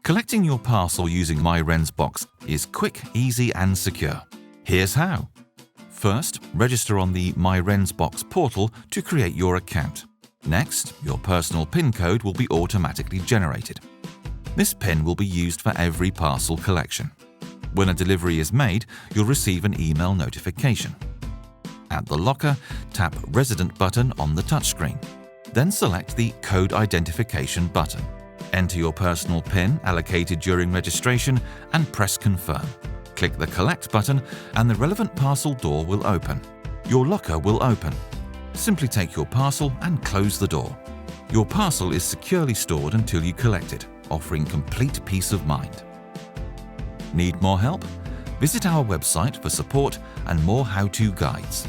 Collecting your parcel using myRENZbox is quick, easy and secure. Here's how. First, register on the myRENZbox portal to create your account. Next, your personal PIN code will be automatically generated. This PIN will be used for every parcel collection. When a delivery is made, you'll receive an email notification. At the locker, tap Resident button on the touchscreen. Then select the Code Identification button. Enter your personal PIN allocated during registration and press Confirm. Click the Collect button and the relevant parcel door will open. Your locker will open. Simply take your parcel and close the door. Your parcel is securely stored until you collect it, offering complete peace of mind. Need more help? Visit our website for support and more how-to guides.